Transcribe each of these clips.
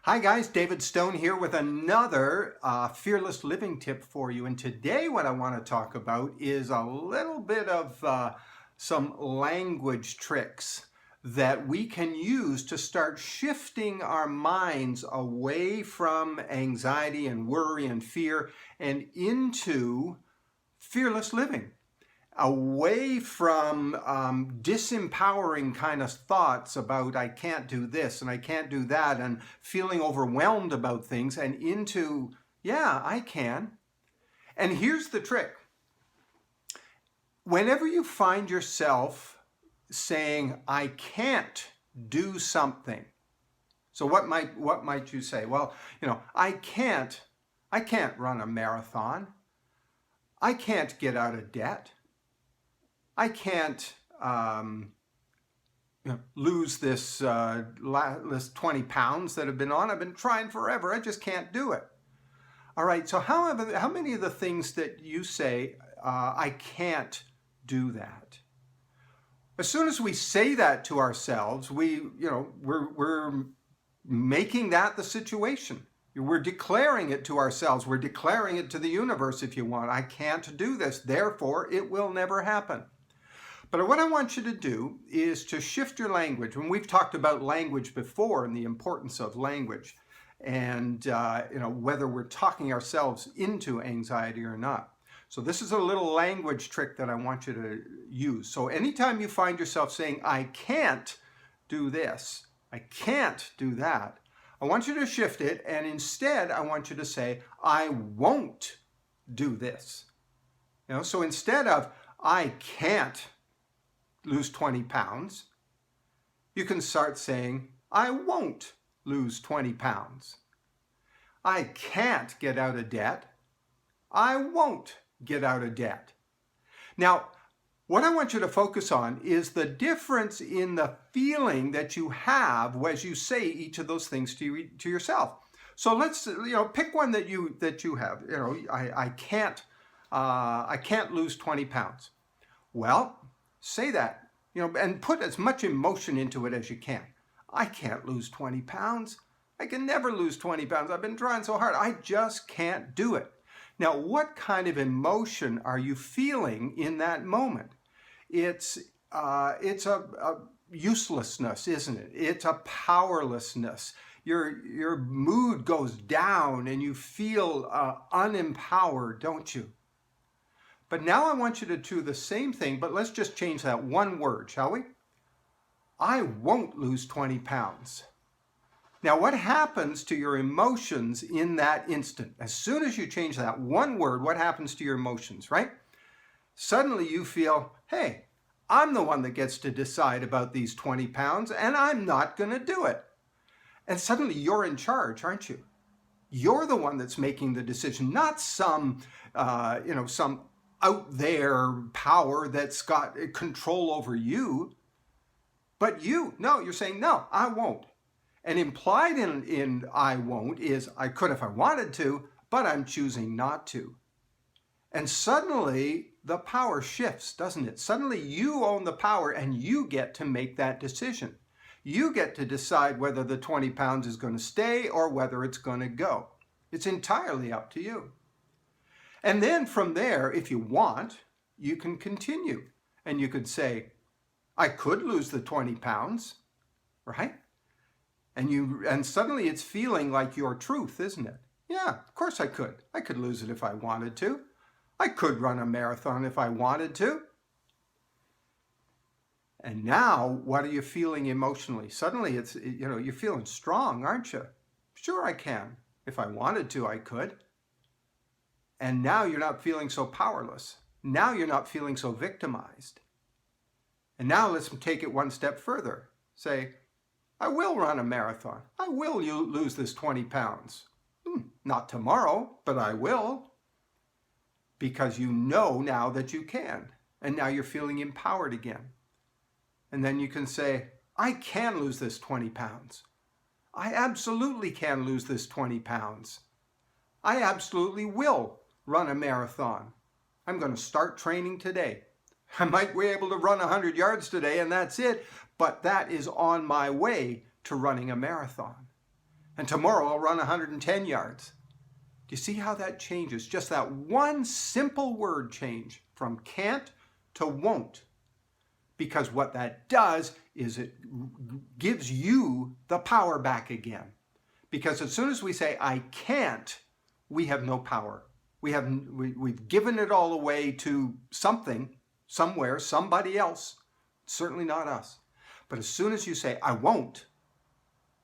Hi guys, David Stone here with another fearless living tip for you. And today what I want to talk about is a little bit of some language tricks that we can use to start shifting our minds away from anxiety and worry and fear and into fearless living. Away from disempowering kind of thoughts about I can't do this and I can't do that and feeling overwhelmed about things, and into, yeah, I can. And here's the trick. Whenever you find yourself saying I can't do something, so what might you say? Well, I can't run a marathon. I can't get out of debt. I can't lose this 20 pounds that have been on. I've been trying forever. I just can't do it. All right, so how many of the things that you say, I can't do that? As soon as we say that to ourselves, we're making that the situation. We're declaring it to ourselves. We're declaring it to the universe, if you want. I can't do this, therefore it will never happen. But what I want you to do is to shift your language. When we've talked about language before and the importance of language, and whether we're talking ourselves into anxiety or not. So this is a little language trick that I want you to use. So anytime you find yourself saying, I can't do this, I can't do that, I want you to shift it, and instead I want you to say, I won't do this. So instead of I can't lose 20 pounds, you can start saying, I won't lose 20 pounds. I can't get out of debt. I won't get out of debt. Now, what I want you to focus on is the difference in the feeling that you have as you say each of those things to yourself. So let's pick one that you have. I can't lose 20 pounds. Well, say that, and put as much emotion into it as you can. I can't lose 20 pounds. I can never lose 20 pounds. I've been trying so hard. I just can't do it. Now, what kind of emotion are you feeling in that moment? It's a uselessness, isn't it? It's a powerlessness. Your mood goes down and you feel unempowered, don't you? But now I want you to do the same thing, but let's just change that one word, shall we? I won't lose 20 pounds. Now, what happens to your emotions in that instant? As soon as you change that one word, what happens to your emotions, right? Suddenly you feel, hey, I'm the one that gets to decide about these 20 pounds, and I'm not going to do it. And suddenly you're in charge, aren't you? You're the one that's making the decision, not some out there power that's got control over you, but you. No, you're saying, no, I won't. And implied in I won't is I could if I wanted to, but I'm choosing not to. And suddenly the power shifts, doesn't it? Suddenly you own the power and you get to make that decision. You get to decide whether the 20 pounds is going to stay or whether it's going to go. It's entirely up to you. And then from there, if you want, you can continue. And you could say, I could lose the 20 pounds, right? And suddenly it's feeling like your truth, isn't it? Yeah, of course I could. I could lose it if I wanted to. I could run a marathon if I wanted to. And now, what are you feeling emotionally? Suddenly it's, you're feeling strong, aren't you? Sure I can. If I wanted to, I could. And now you're not feeling so powerless. Now you're not feeling so victimized. And now let's take it one step further. Say, I will run a marathon. I will lose this 20 pounds. Not tomorrow, but I will. Because you know now that you can. And now you're feeling empowered again. And then you can say, I can lose this 20 pounds. I absolutely can lose this 20 pounds. I absolutely will run a marathon. I'm going to start training today. I might be able to run 100 yards today and that's it, but that is on my way to running a marathon. and tomorrow I'll run 110 yards. Do you see how that changes? Just that one simple word change from can't to won't. Because what that does is it gives you the power back again. Because as soon as we say, I can't, we have no power. We've given it all away to something, somewhere, somebody else. Certainly not us. But as soon as you say, I won't,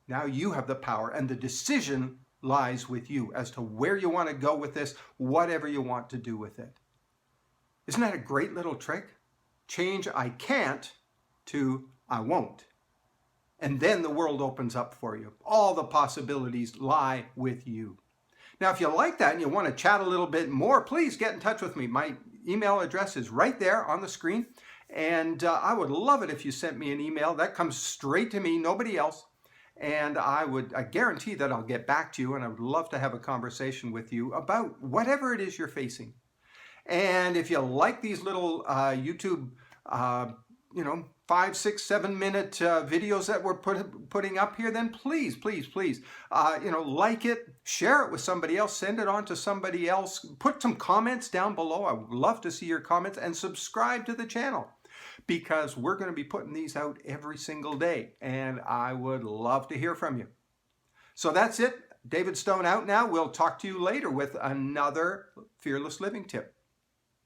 now you have the power, and the decision lies with you as to where you want to go with this, whatever you want to do with it. Isn't that a great little trick? Change I can't to I won't. And then the world opens up for you. All the possibilities lie with you. Now, if you like that and you want to chat a little bit more, please get in touch with me. My email address is right there on the screen. And I would love it if you sent me an email. That comes straight to me, nobody else. And I guarantee that I'll get back to you, and I would love to have a conversation with you about whatever it is you're facing. And if you like these little YouTube, 5, 6, 7 minute videos that we're putting up here, then please, like it, share it with somebody else, send it on to somebody else, put some comments down below. I would love to see your comments, and subscribe to the channel, because we're going to be putting these out every single day, and I would love to hear from you. So that's it. David Stone out now. We'll talk to you later with another Fearless Living tip.